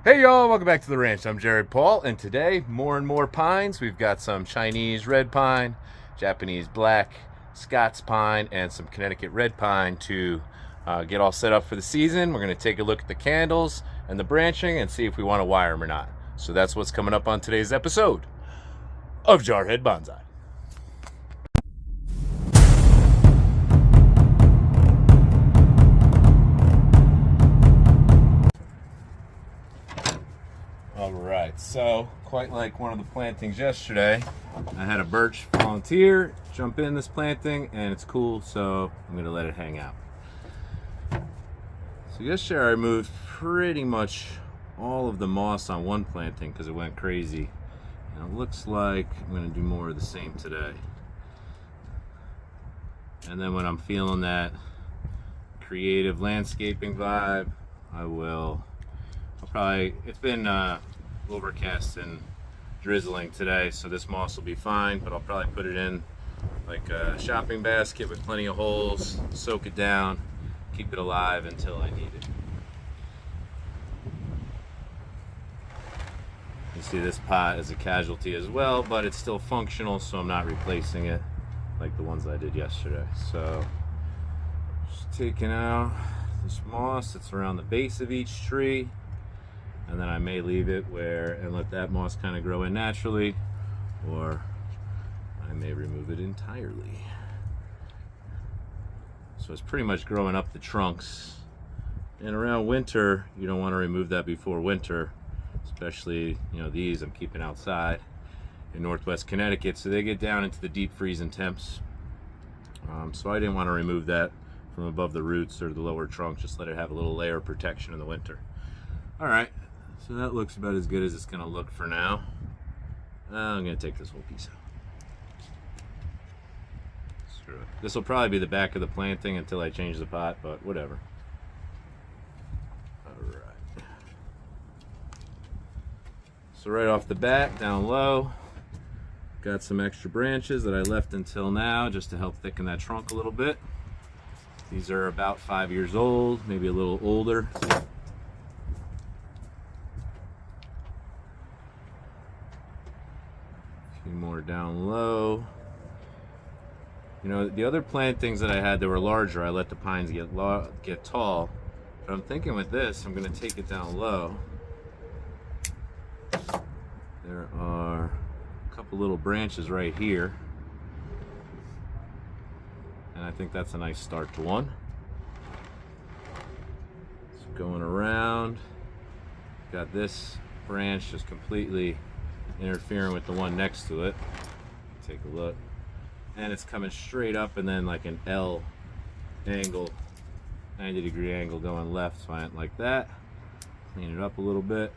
Hey y'all, welcome back to the ranch. I'm Jared Paul, and today more and more pines. We've got some Chinese red pine, Japanese black, Scots pine, and some Connecticut red pine to get all set up for the season. We're going to take a look at the candles and the branching and see if we want to wire them or not. So that's what's coming up on today's episode of Jarhead Bonsai. Alright, so quite like one of the plantings yesterday, I had a birch volunteer jump in this planting and it's cool, so I'm going to let it hang out. So yesterday I removed pretty much all of the moss on one planting because it went crazy. And it looks like I'm going to do more of the same today. And then when I'm feeling that creative landscaping vibe, I'll probably, it's been overcast and drizzling today, so this moss will be fine, but I'll probably put it in like a shopping basket with plenty of holes, soak it down, keep it alive until I need it. You see this pot is a casualty as well, but it's still functional, so I'm not replacing it like the ones I did yesterday. So just taking out this moss that's around the base of each tree, and then I may leave it and let that moss kind of grow in naturally, or I may remove it entirely. So it's pretty much growing up the trunks, and around winter you don't want to remove that before winter, especially, you know, these I'm keeping outside in northwest Connecticut, so they get down into the deep freezing temps. So I didn't want to remove that from above the roots or the lower trunk, just let it have a little layer of protection in the winter. Alright, so that looks about as good as it's going to look for now. I'm going to take this whole piece out. Screw it. This will probably be the back of the planting until I change the pot, but whatever. Alright. So right off the bat, down low, got some extra branches that I left until now just to help thicken that trunk a little bit. These are about 5 years old, maybe a little older. More down low. You know, the other plantings that I had that were larger, I let the pines get tall, but I'm thinking with this I'm going to take it down low. There are a couple little branches right here, and I think that's a nice start to one. So going around, got this branch just completely interfering with the one next to it. Take a look, and it's coming straight up and then like an L angle, 90-degree angle going left, so I went like that. Clean it up a little bit.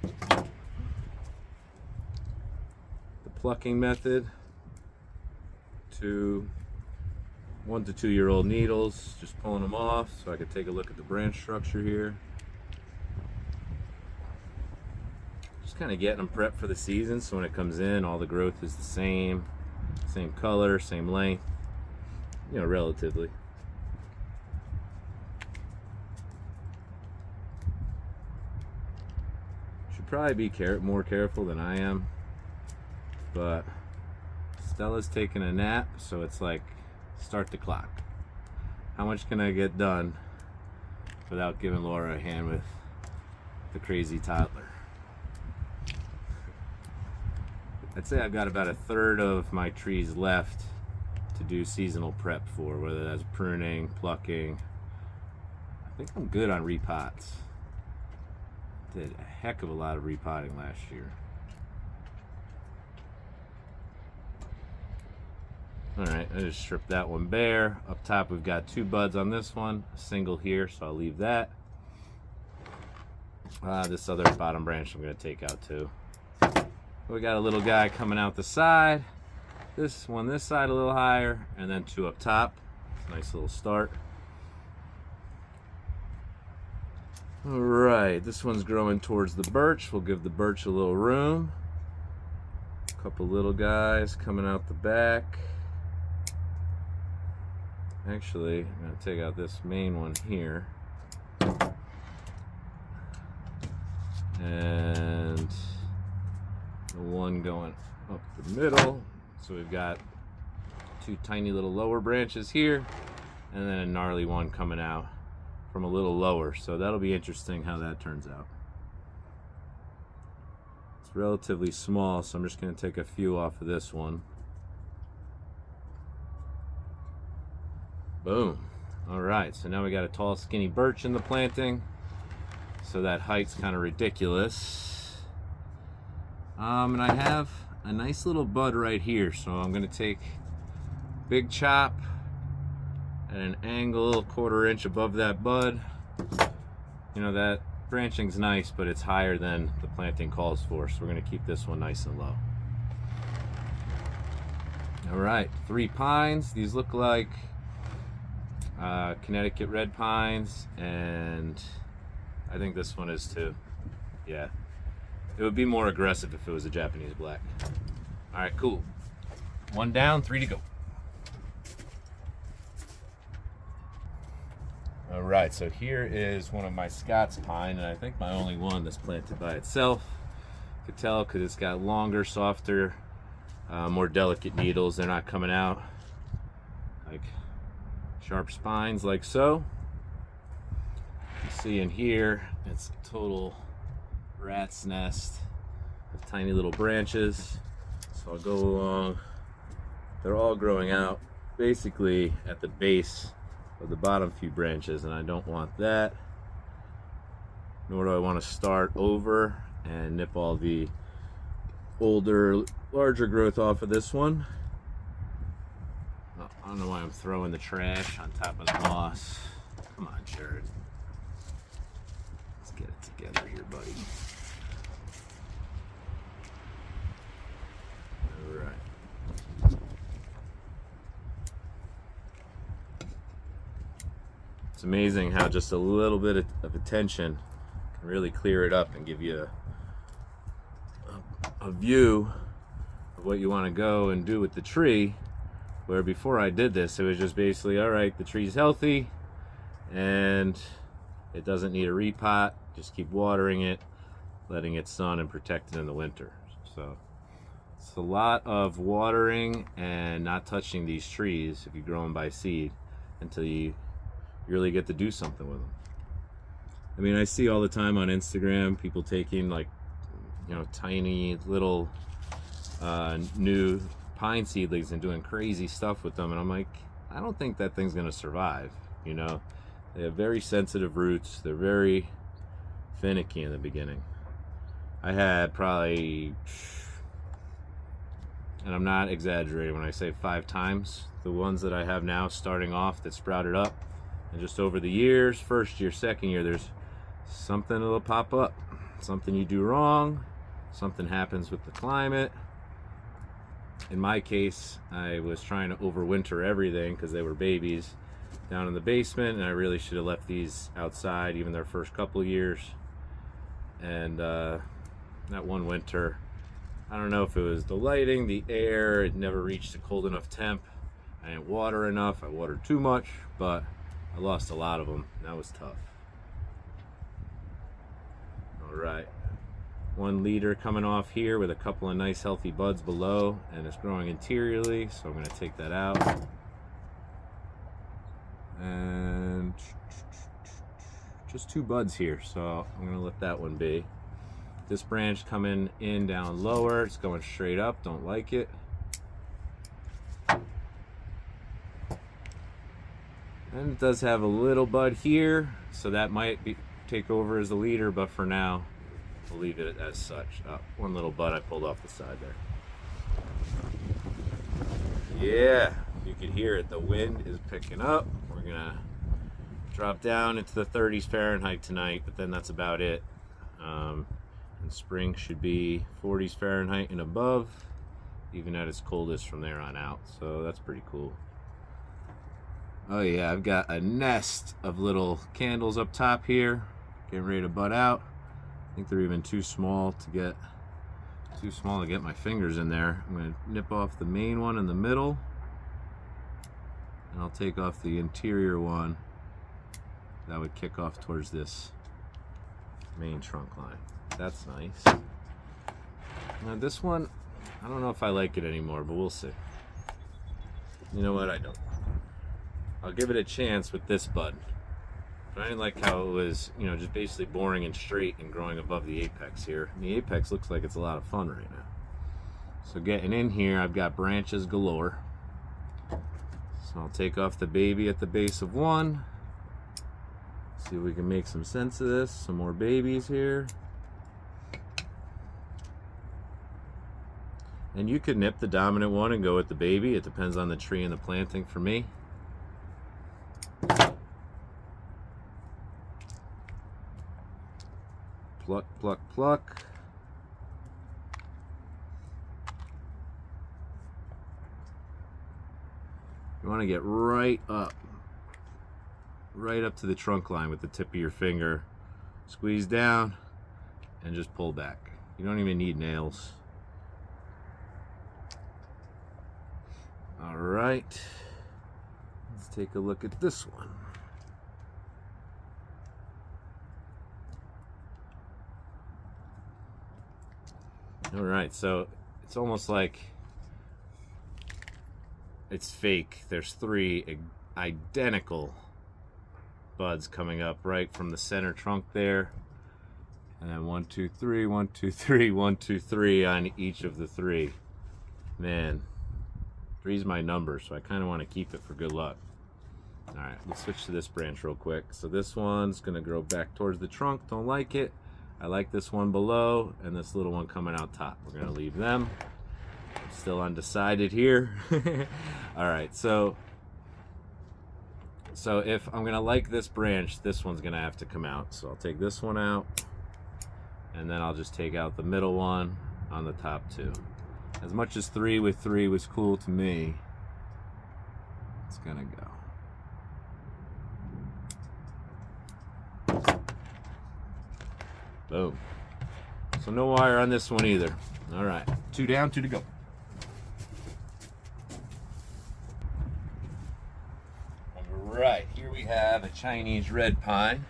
The plucking method, 1 to 2 year old needles, just pulling them off so I could take a look at the branch structure here. Kind of getting them prepped for the season, so when it comes in, all the growth is the same color, same length, you know, relatively. Should probably be more careful than I am, but Stella's taking a nap, so it's like start the clock. How much can I get done without giving Laura a hand with the crazy toddler? I'd say I've got about a third of my trees left to do seasonal prep for, whether that's pruning, plucking. I think I'm good on repots. Did a heck of a lot of repotting last year. Alright, I just stripped that one bare. Up top we've got 2 buds on this one, a single here, so I'll leave that. This other bottom branch I'm going to take out too. We got a little guy coming out the side, this side a little higher, and then 2 up top. Nice little start. Alright, this one's growing towards the birch. We'll give the birch a little room. A couple little guys coming out the back. Actually, I'm going to take out this main one here. one going up the middle. So we've got two tiny little lower branches here, and then a gnarly one coming out from a little lower. So that'll be interesting how that turns out. It's relatively small, so I'm just going to take a few off of this one. Boom. All right, so now we got a tall skinny birch in the planting, so that height's kind of ridiculous. And I have a nice little bud right here, so I'm going to take big chop at an angle 1/4 inch above that bud. You know, that branching's nice, but it's higher than the planting calls for, so we're going to keep this one nice and low. All right, 3 pines. These look like Connecticut red pines, and I think this one is too. Yeah, it would be more aggressive if it was a Japanese black. All right, cool. 1 down, 3 to go. All right, so here is one of my Scots pine, and I think my only one that's planted by itself. You could tell because it's got longer, softer, more delicate needles. They're not coming out like sharp spines like so. You see in here, it's a total rat's nest of tiny little branches. So I'll go along. They're all growing out basically at the base of the bottom few branches, and I don't want that. Nor do I want to start over and nip all the older, larger growth off of this one. I don't know why I'm throwing the trash on top of the moss. Come on, Jared. Let's get it together here, buddy. All right. It's amazing how just a little bit of attention can really clear it up and give you a view of what you want to go and do with the tree. Where before I did this, it was just basically, all right, the tree's healthy and it doesn't need a repot. Just keep watering it, letting it sun and protect it in the winter. So it's a lot of watering and not touching these trees if you grow them by seed until you really get to do something with them. I mean, I see all the time on Instagram people taking, like, you know, tiny little new pine seedlings and doing crazy stuff with them, and I'm like, I don't think that thing's gonna survive. You know, they have very sensitive roots. They're very finicky in the beginning. I had probably, and I'm not exaggerating when I say 5 times the ones that I have now starting off that sprouted up. And just over the years, first year, second year, there's something that'll pop up. Something you do wrong, something happens with the climate. In my case, I was trying to overwinter everything because they were babies down in the basement, and I really should have left these outside even their first couple years. And that one winter, I don't know if it was the lighting, the air, it never reached a cold enough temp. I didn't water enough, I watered too much, but I lost a lot of them. That was tough. All right. 1 leader coming off here with a couple of nice healthy buds below, and it's growing interiorly, so I'm going to take that out. And just 2 buds here, so I'm going to let that one be. This branch coming in down lower, it's going straight up, don't like it. And it does have a little bud here, so that might take over as the leader, but for now, we'll leave it as such. 1 little bud I pulled off the side there. Yeah, you can hear it. The wind is picking up. We're gonna drop down into the 30s Fahrenheit tonight, but then that's about it. And spring should be 40s Fahrenheit and above, even at its coldest from there on out. So that's pretty cool. Oh yeah, I've got a nest of little candles up top here, getting ready to bud out. I think they're even too small to get my fingers in there. I'm going to nip off the main one in the middle, and I'll take off the interior one that would kick off towards this main trunk line. That's nice. Now this one, I don't know if I like it anymore, but we'll see. You know what? I don't. I'll give it a chance with this bud. But I didn't like how it was, you know, just basically boring and straight and growing above the apex here. And the apex looks like it's a lot of fun right now. So getting in here, I've got branches galore. So I'll take off the baby at the base of one. See if we can make some sense of this. Some more babies here. And you could nip the dominant one and go with the baby. It depends on the tree and the planting for me. Pluck, pluck, pluck. You want to get right up to the trunk line with the tip of your finger. Squeeze down and just pull back. You don't even need nails. All right, let's take a look at this one. All right, so it's almost like it's fake. There's three identical buds coming up right from the center trunk there. And then 1, 2, 3, 1, 2, 3, 1, 2, 3 on each of the three. Man, 3's my number, so I kind of want to keep it for good luck. All right, let's switch to this branch real quick. So this one's gonna grow back towards the trunk. Don't like it. I like this one below and this little one coming out top. We're gonna leave them. I'm still undecided here. All right, so if I'm gonna like this branch, this one's gonna have to come out. So I'll take this one out, and then I'll just take out the middle one on the top two. As much as 3 with 3 was cool to me, it's gonna go. Boom. So no wire on this one either. All right, 2 down, 2 to go. All right, here we have a Chinese red pine.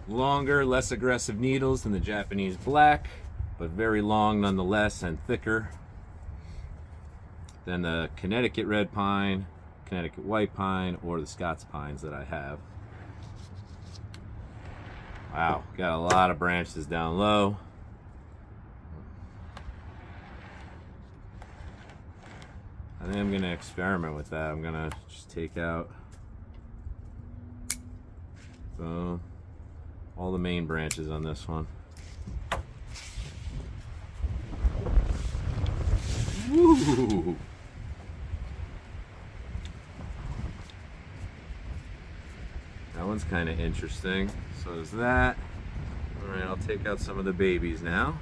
Longer, less aggressive needles than the Japanese black, but very long nonetheless and thicker than the Connecticut red pine, Connecticut white pine, or the Scots pines that I have. Wow, got a lot of branches down low. I think I'm gonna experiment with that. I'm gonna just take out, boom, all the main branches on this one. Woo! That one's kind of interesting. So is that. All right, I'll take out some of the babies now.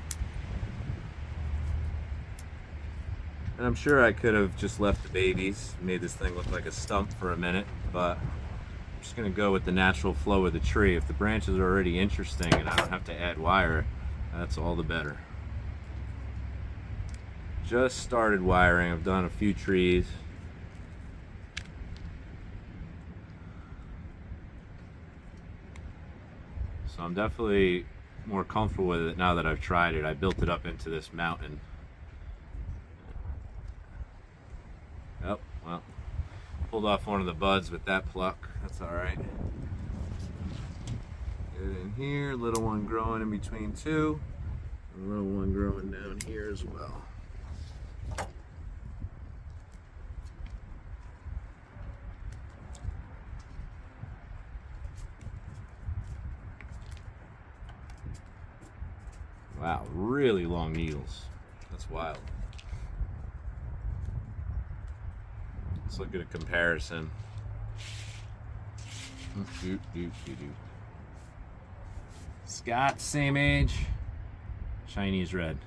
And I'm sure I could have just left the babies, made this thing look like a stump for a minute, but I'm just gonna go with the natural flow of the tree. If the branches are already interesting and I don't have to add wire, that's all the better. Just started wiring. I've done a few trees. So I'm definitely more comfortable with it now that I've tried it. I built it up into this mountain. Oh, well, pulled off one of the buds with that pluck. That's all right. Get it in here, little one growing in between two, a little one growing down here as well. Wow, really long needles. That's wild. Let's look at a comparison. Scots, same age. Chinese red.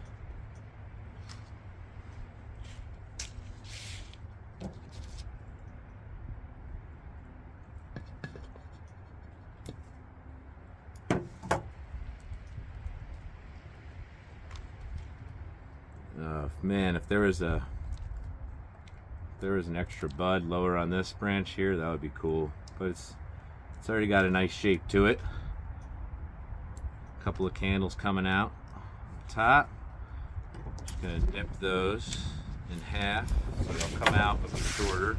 Man, if there was an extra bud lower on this branch here, that would be cool. But it's already got a nice shape to it. A couple of candles coming out top. Gonna nip those in half so they'll come out but be shorter.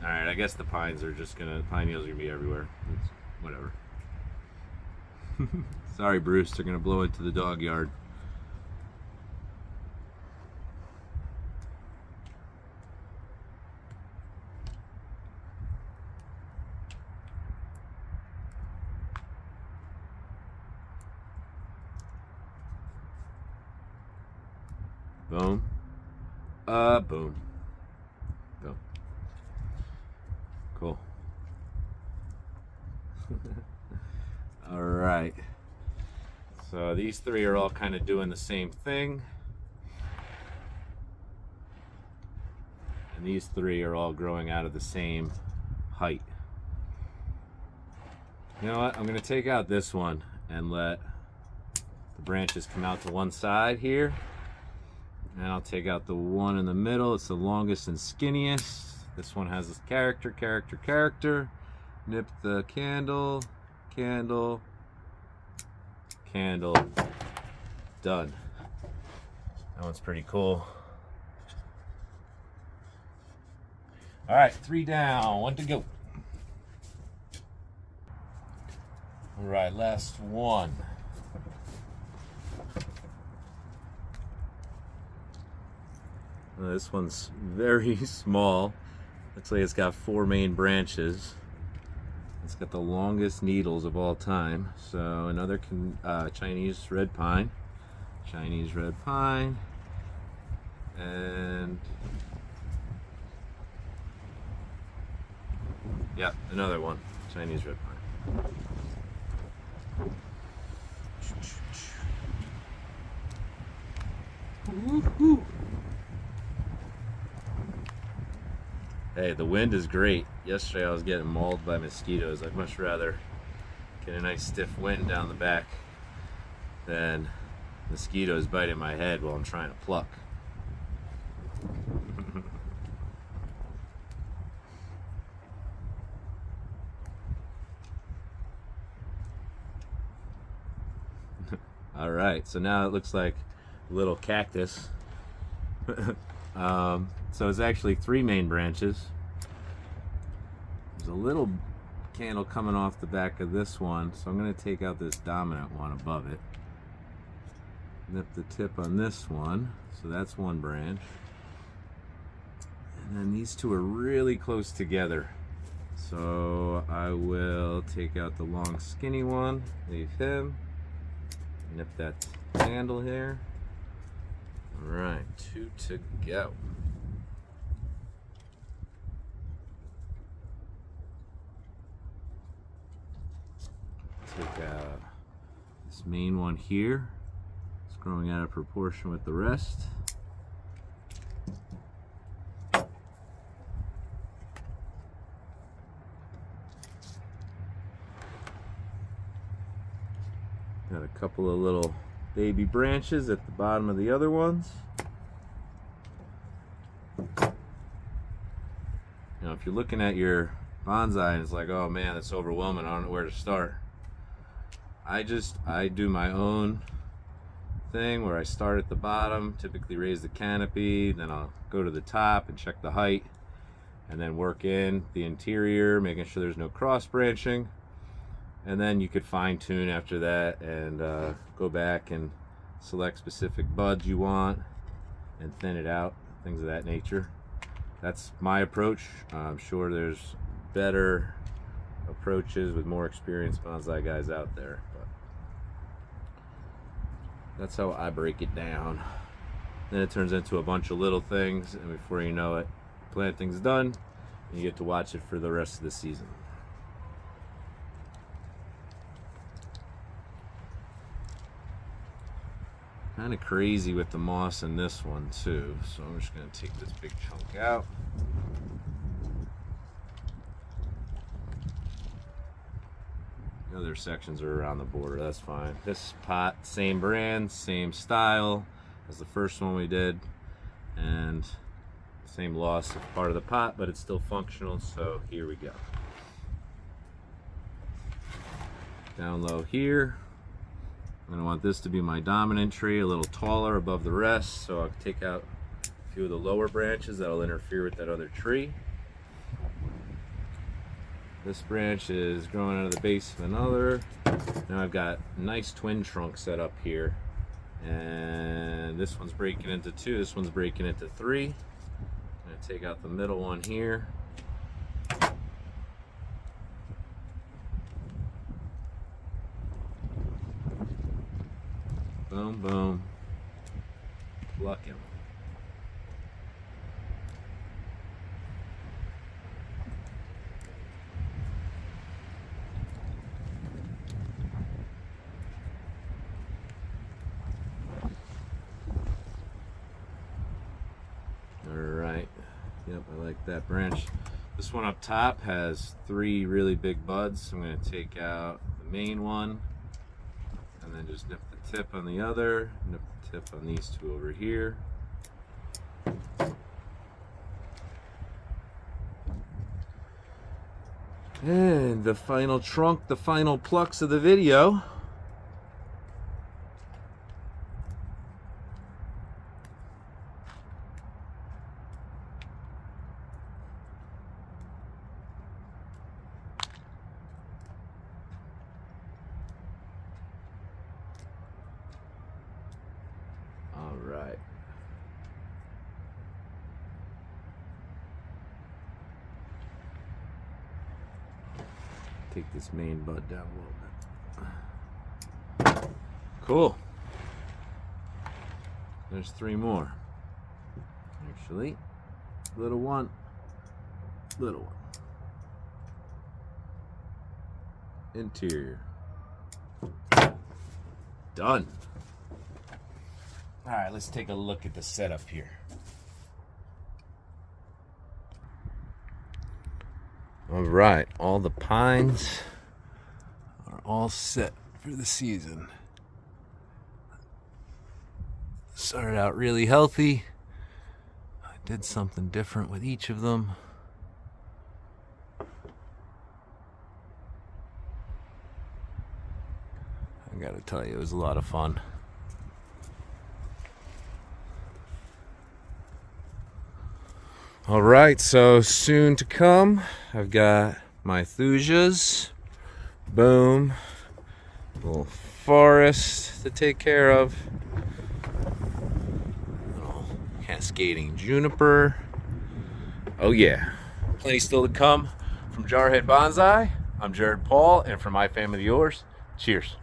Alright, I guess the pines are just gonna, pine needles are gonna be everywhere. It's whatever. Sorry, Bruce, they're gonna blow into the dog yard. Boom. Boom. Boom. Cool. All right. So these three are all kind of doing the same thing. And these three are all growing out of the same height. You know what? I'm going to take out this one and let the branches come out to one side here. And I'll take out the one in the middle. It's the longest and skinniest. This one has this character. Nip the candle, candle, candle. Done. That one's pretty cool. All right, 3 down, 1 to go. All right, last one. This one's very small. Looks like it's got 4 main branches. It's got the longest needles of all time. So another Chinese red pine. Chinese red pine. And yeah, another one. Chinese red pine. Woo-hoo. Hey, the wind is great. Yesterday I was getting mauled by mosquitoes. I'd much rather get a nice stiff wind down the back than mosquitoes biting my head while I'm trying to pluck. All right, so now it looks like a little cactus. So it's actually 3 main branches. There's a little candle coming off the back of this one, so I'm going to take out this dominant one above it. Nip the tip on this one, so that's 1 branch. And then these 2 are really close together. So I will take out the long skinny one, leave him, nip that candle here. All right, 2 to go. Take out this main one here. It's growing out of proportion with the rest. Got a couple of little baby branches at the bottom of the other ones. Now, if you're looking at your bonsai and it's like, oh man, that's overwhelming, I don't know where to start. I do my own thing where I start at the bottom, typically raise the canopy, then I'll go to the top and check the height, and then work in the interior, making sure there's no cross branching. And then you could fine tune after that and go back and select specific buds you want and thin it out, things of that nature. That's my approach. I'm sure there's better approaches with more experienced bonsai guys out there, but that's how I break it down. Then it turns into a bunch of little things, and before you know it, planting's done and you get to watch it for the rest of the season. Kind of crazy with the moss in this one too, so I'm just going to take this big chunk out. The other sections are around the border, that's fine. This pot, same brand, same style as the first one we did, and same loss of part of the pot, but it's still functional, so here we go. Down low here. I'm going to want this to be my dominant tree, a little taller above the rest, so I'll take out a few of the lower branches that'll interfere with that other tree. This branch is growing out of the base of another. Now I've got a nice twin trunk set up here. And this one's breaking into 2, this one's breaking into 3. I'm going to take out the middle one here. Boom, boom. Pluck him. Alright. Yep, I like that branch. This one up top has 3 really big buds. I'm going to take out the main one and then just nip the tip on the other, nip the tip on these 2 over here. And the final trunk, the final plucks of the video. All right. Take this main bud down a little bit. Cool. There's 3 more. Actually, little one, little one. Interior. Done. All right, let's take a look at the setup here. All right, all the pines are all set for the season. Started out really healthy. I did something different with each of them. I gotta tell you, it was a lot of fun. All right, so soon to come, I've got my thujas, boom, little forest to take care of, little cascading juniper. Oh yeah, plenty still to come from Jarhead Bonsai. I'm Jared Paul, and for my family, yours, cheers.